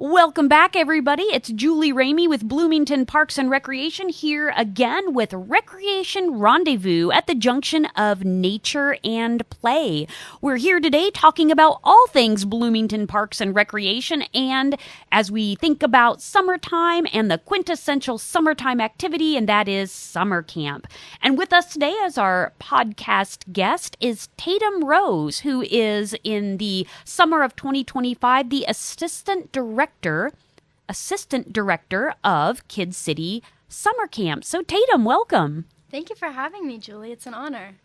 Welcome back, everybody. It's Julie Ramey with Bloomington Parks and Recreation here again with Recreation Rendezvous at the junction of nature and play. We're here today talking about all things Bloomington Parks and Recreation, and as we think about summertime and the quintessential summertime activity, and that is summer camp. And with us today as our podcast guest is Tatum Rose, who is in the summer of 2025 the assistant director of Kid City Summer Camp. So Tatum, welcome. Thank you for having me, Julie. It's an honor.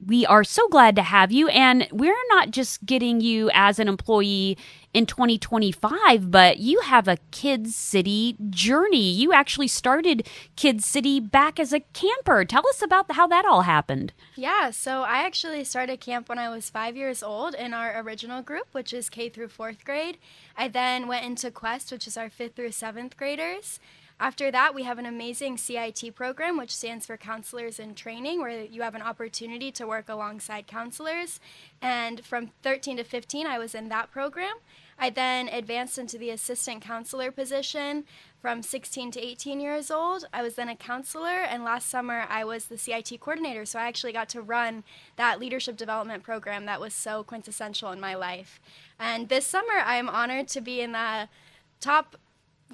We are so glad to have you, and we're not just getting you as an employee in 2025, but you have a Kid City journey. You actually started Kid City back as a camper. Tell us about how that all happened. Yeah, so I actually started camp when I was 5 years old in our original group, which is K through 4th grade. I then went into Quest, which is our 5th through 7th graders. After that, we have an amazing CIT program, which stands for Counselors in Training, where you have an opportunity to work alongside counselors. And from 13 to 15, I was in that program. I then advanced into the assistant counselor position from 16 to 18 years old. I was then a counselor, and last summer I was the CIT coordinator, so I actually got to run that leadership development program that was so quintessential in my life. And this summer, I am honored to be in the top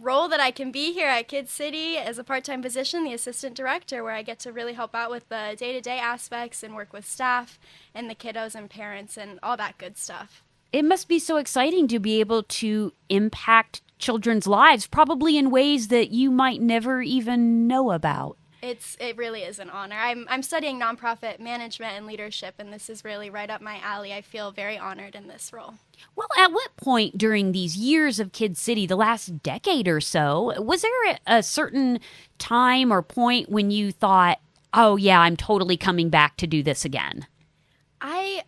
role that I can be here at Kid City as a part-time position, the assistant director, where I get to really help out with the day-to-day aspects and work with staff and the kiddos and parents and all that good stuff. It must be so exciting to be able to impact children's lives, probably in ways that you might never even know about. It really is an honor. I'm studying nonprofit management and leadership, and this is really right up my alley. I feel very honored in this role. Well, at what point during these years of Kid City, the last decade or so, was there a certain time or point when you thought, oh yeah, I'm totally coming back to do this again?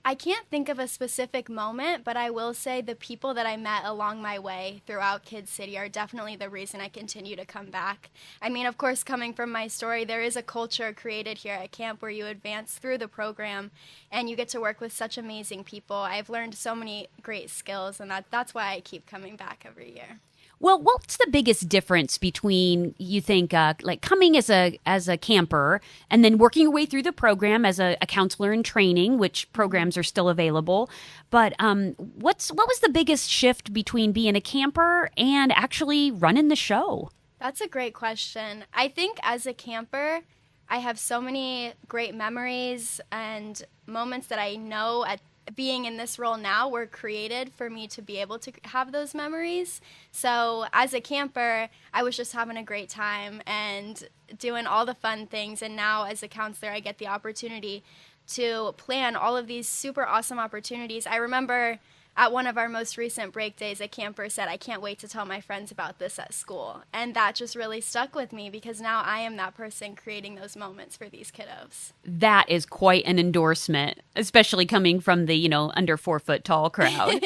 I can't think of a specific moment, but I will say the people that I met along my way throughout Kid City are definitely the reason I continue to come back. I mean, of course, coming from my story, there is a culture created here at camp where you advance through the program and you get to work with such amazing people. I've learned so many great skills, and that's why I keep coming back every year. Well, what's the biggest difference between, you think, like coming as a camper and then working your way through the program as a counselor in training, which programs are still available? But what was the biggest shift between being a camper and actually running the show? That's a great question. I think as a camper, I have so many great memories and moments that I know at being in this role now were created for me to be able to have those memories. So as a camper, I was just having a great time and doing all the fun things. And now as a counselor, I get the opportunity to plan all of these super awesome opportunities. I remember at one of our most recent break days, a camper said, "I can't wait to tell my friends about this at school." And that just really stuck with me because now I am that person creating those moments for these kiddos. That is quite an endorsement, especially coming from the, under 4 foot tall crowd.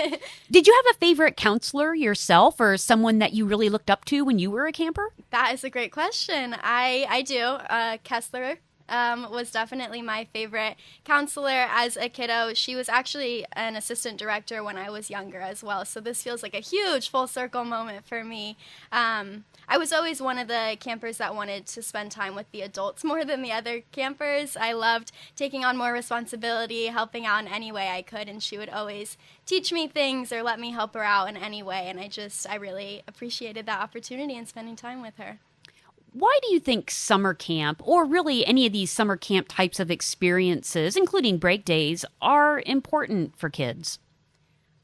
Did you have a favorite counselor yourself or someone that you really looked up to when you were a camper? That is a great question. I do. Kessler was definitely my favorite counselor as a kiddo. She was actually an assistant director when I was younger as well, so this feels like a huge full circle moment for me. I was always one of the campers that wanted to spend time with the adults more than the other campers. I loved taking on more responsibility, helping out in any way I could, and she would always teach me things or let me help her out in any way, and I really appreciated that opportunity and spending time with her. Why do you think summer camp, or really any of these summer camp types of experiences, including break days, are important for kids?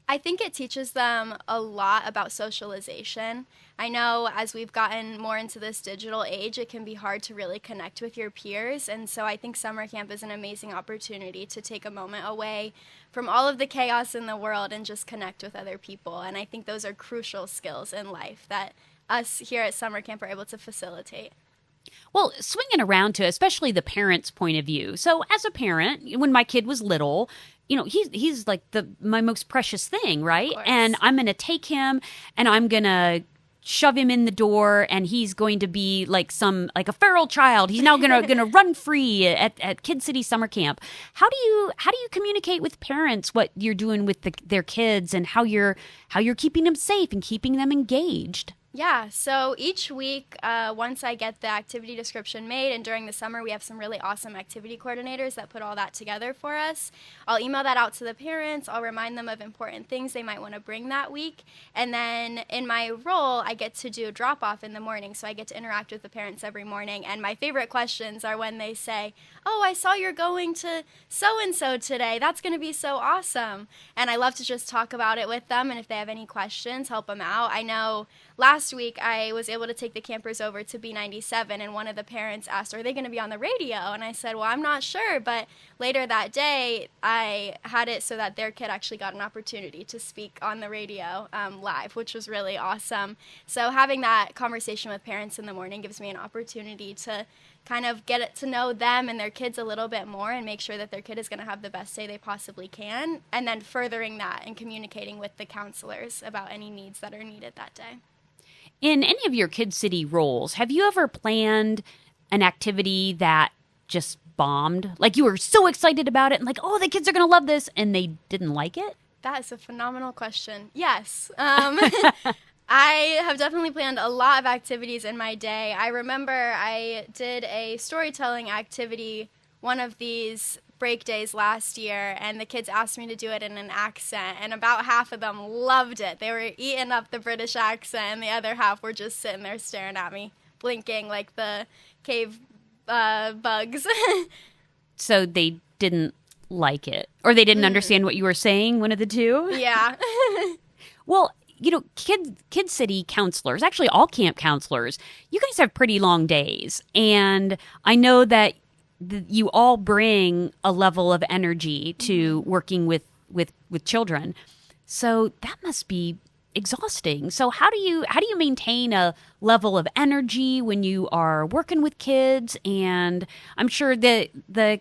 I think it teaches them a lot about socialization. I know as we've gotten more into this digital age, it can be hard to really connect with your peers. And so I think summer camp is an amazing opportunity to take a moment away from all of the chaos in the world and just connect with other people. And I think those are crucial skills in life that us here at summer camp are able to facilitate. Well, swinging around to especially the parent's point of view. So as a parent, when my kid was little, he's like my most precious thing, right? And I'm going to take him and I'm going to shove him in the door and he's going to be like a feral child. He's now gonna run free at Kid City Summer Camp. How do you communicate with parents what you're doing with their kids and how you're keeping them safe and keeping them engaged? Yeah, so each week, once I get the activity description made, and during the summer we have some really awesome activity coordinators that put all that together for us, I'll email that out to the parents. I'll remind them of important things they might want to bring that week. And then in my role, I get to do drop-off in the morning, so I get to interact with the parents every morning. And my favorite questions are when they say, oh, I saw you're going to so-and-so today. That's going to be so awesome. And I love to just talk about it with them, and if they have any questions, help them out. I know last week I was able to take the campers over to B97, and one of the parents asked, are they going to be on the radio? And I said, well, I'm not sure, but later that day I had it so that their kid actually got an opportunity to speak on the radio live, which was really awesome. So having that conversation with parents in the morning gives me an opportunity to kind of get to know them and their kids a little bit more and make sure that their kid is going to have the best day they possibly can, and then furthering that and communicating with the counselors about any needs that are needed that day. In any of your Kid City roles, have you ever planned an activity that just bombed? Like you were so excited about it and like, oh, the kids are going to love this, and they didn't like it? That is a phenomenal question. Yes. I have definitely planned a lot of activities in my day. I remember I did a storytelling activity one of these break days last year, and the kids asked me to do it in an accent, and about half of them loved it. They were eating up the British accent, and the other half were just sitting there staring at me, blinking like the cave bugs. So they didn't like it, or they didn't understand what you were saying, one of the two? Yeah. Well, you know, Kid City counselors, actually all camp counselors, you guys have pretty long days. And I know that you all bring a level of energy to working with children. So that must be exhausting. So how do you maintain a level of energy when you are working with kids? And I'm sure that the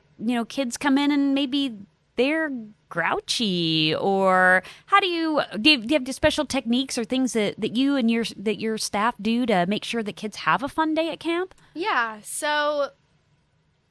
kids come in and maybe they're grouchy, or how do you have special techniques or things that you and your staff do to make sure that kids have a fun day at camp? Yeah, so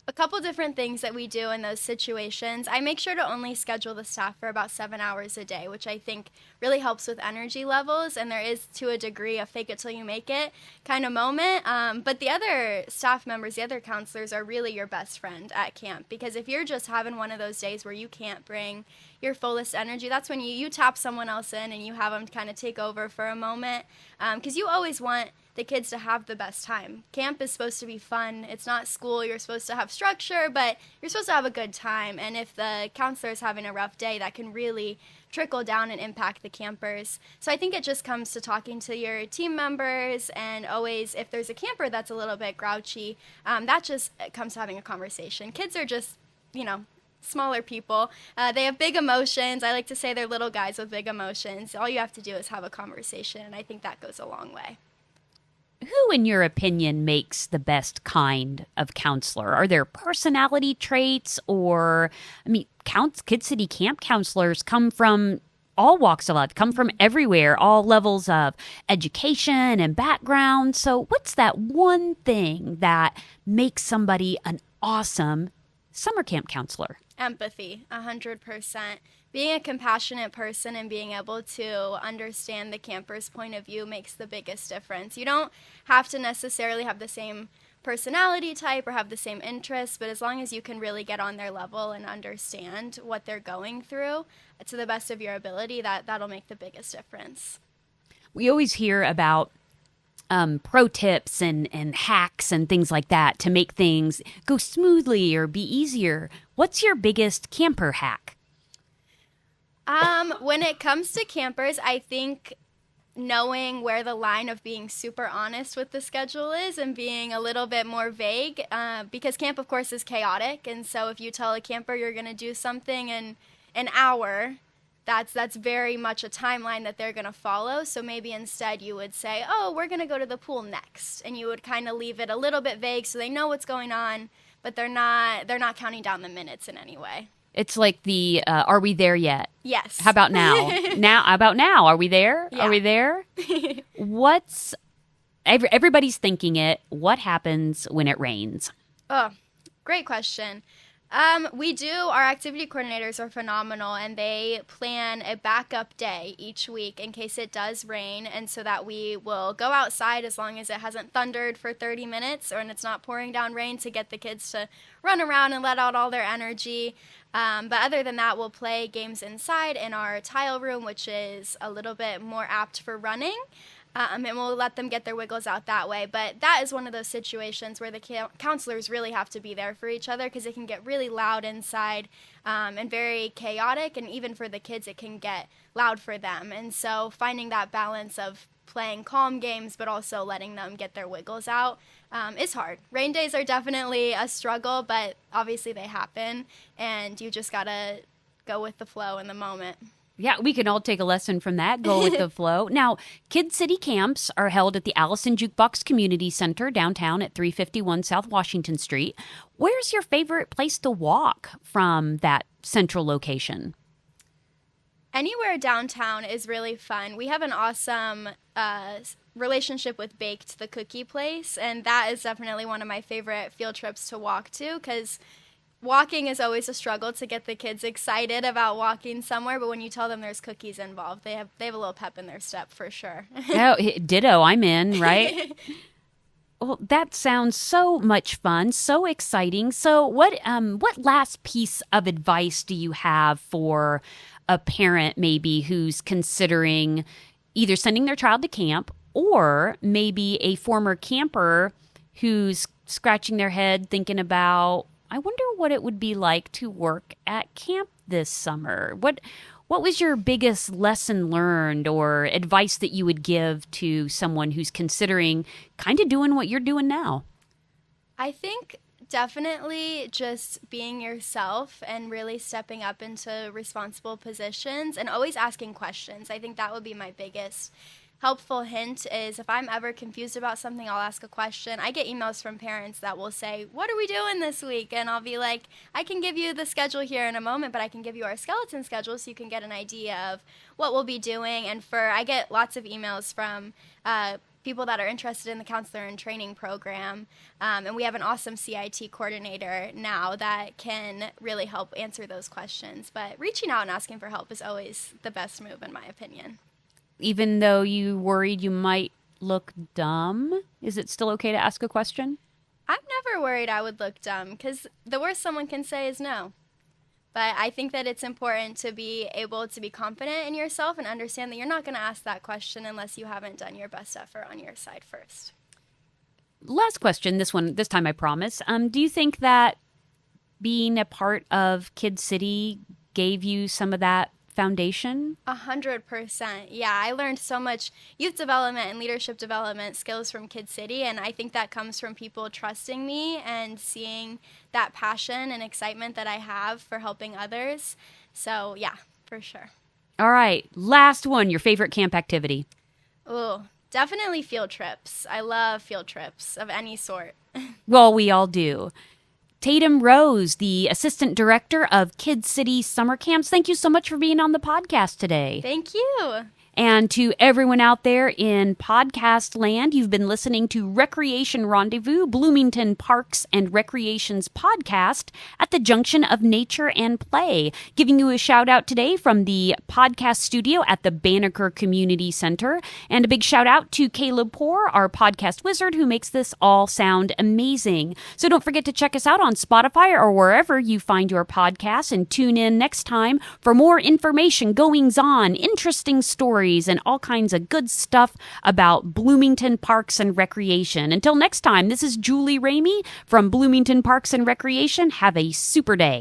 a couple different things that we do in those situations. I make sure to only schedule the staff for about 7 hours a day, which I think really helps with energy levels, and there is, to a degree, a fake it till you make it kind of moment. But the other staff members, the other counselors, are really your best friend at camp, because if you're just having one of those days where you can't bring your fullest energy, that's when you tap someone else in and you have them kind of take over for a moment, because you always want the kids to have the best time. Camp is supposed to be fun. It's not school. You're supposed to have structure, but you're supposed to have a good time. And if the counselor is having a rough day, that can really trickle down and impact the campers. So I think it just comes to talking to your team members, and always, if there's a camper that's a little bit grouchy, that just comes to having a conversation. Kids are just, smaller people. They have big emotions. I like to say they're little guys with big emotions. All you have to do is have a conversation, and I think that goes a long way. Who, in your opinion, makes the best kind of counselor? Are there personality traits, or, Kid City camp counselors come from all walks of life, come from everywhere, all levels of education and background. So what's that one thing that makes somebody an awesome summer camp counselor? Empathy, 100%. Being a compassionate person and being able to understand the camper's point of view makes the biggest difference. You don't have to necessarily have the same personality type or have the same interests, but as long as you can really get on their level and understand what they're going through to the best of your ability, that'll make the biggest difference. We always hear about pro tips and hacks and things like that to make things go smoothly or be easier. What's your biggest camper hack? When it comes to campers, I think knowing where the line of being super honest with the schedule is and being a little bit more vague, because camp, of course, is chaotic. And so if you tell a camper you're going to do something in an hour, that's very much a timeline that they're going to follow. So maybe instead you would say, oh, we're going to go to the pool next. And you would kind of leave it a little bit vague so they know what's going on, but they're not counting down the minutes in any way. It's like the, are we there yet? Yes. How about now? How about now? Are we there? Yeah. Are we there? What's everybody's thinking it. What happens when it rains? Oh, great question. Our activity coordinators are phenomenal, and they plan a backup day each week in case it does rain, and so that we will go outside as long as it hasn't thundered for 30 minutes and it's not pouring down rain, to get the kids to run around and let out all their energy. But other than that, we'll play games inside in our tile room, which is a little bit more apt for running. And we'll let them get their wiggles out that way. But that is one of those situations where the counselors really have to be there for each other, because it can get really loud inside and very chaotic. And even for the kids, it can get loud for them. And so finding that balance of playing calm games but also letting them get their wiggles out is hard. Rain days are definitely a struggle, but obviously they happen. And you just got to go with the flow in the moment. Yeah, we can all take a lesson from that. Go with the flow. Now, Kid City camps are held at the Allison Jukebox Community Center downtown at 351 South Washington Street. Where's your favorite place to walk from that central location? Anywhere downtown is really fun. We have an awesome relationship with Baked, the cookie place, and that is definitely one of my favorite field trips to walk to, because walking is always a struggle to get the kids excited about walking somewhere, but when you tell them there's cookies involved, they have a little pep in their step for sure. Oh, ditto, I'm in, right? Well, that sounds so much fun, so exciting. So what last piece of advice do you have for a parent maybe who's considering either sending their child to camp, or maybe a former camper who's scratching their head thinking about, I wonder what it would be like to work at camp this summer? What was your biggest lesson learned or advice that you would give to someone who's considering kind of doing what you're doing now? I think definitely just being yourself and really stepping up into responsible positions and always asking questions. I think that would be my biggest helpful hint. Is if I'm ever confused about something, I'll ask a question. I get emails from parents that will say, "What are we doing this week?" And I'll be like, "I can give you the schedule here in a moment, but I can give you our skeleton schedule so you can get an idea of what we'll be doing." And I get lots of emails from people that are interested in the counselor and training program. And we have an awesome CIT coordinator now that can really help answer those questions. But reaching out and asking for help is always the best move, in my opinion. Even though you worried you might look dumb, is it still okay to ask a question? I'm never worried I would look dumb, because the worst someone can say is no. But I think that it's important to be able to be confident in yourself and understand that you're not going to ask that question unless you haven't done your best effort on your side first. Last question, this time I promise. Do you think that being a part of Kid City gave you some of that foundation? 100%. Yeah, I learned so much youth development and leadership development skills from Kid City, and I think that comes from people trusting me and seeing that passion and excitement that I have for helping others. So yeah, for sure. All right, last one, your favorite camp activity? Ooh, definitely field trips. I love field trips of any sort. Well, we all do. Tatum Rose, the Assistant Director of Kid City Summer Camps, thank you so much for being on the podcast today. Thank you. And to everyone out there in podcast land, you've been listening to Recreation Rendezvous, Bloomington Parks and Recreation's podcast at the junction of nature and play. Giving you a shout out today from the podcast studio at the Banneker Community Center. And a big shout out to Caleb Poor, our podcast wizard, who makes this all sound amazing. So don't forget to check us out on Spotify or wherever you find your podcasts, and tune in next time for more information, goings on, interesting stories, and all kinds of good stuff about Bloomington Parks and Recreation. Until next time, this is Julie Ramey from Bloomington Parks and Recreation. Have a super day.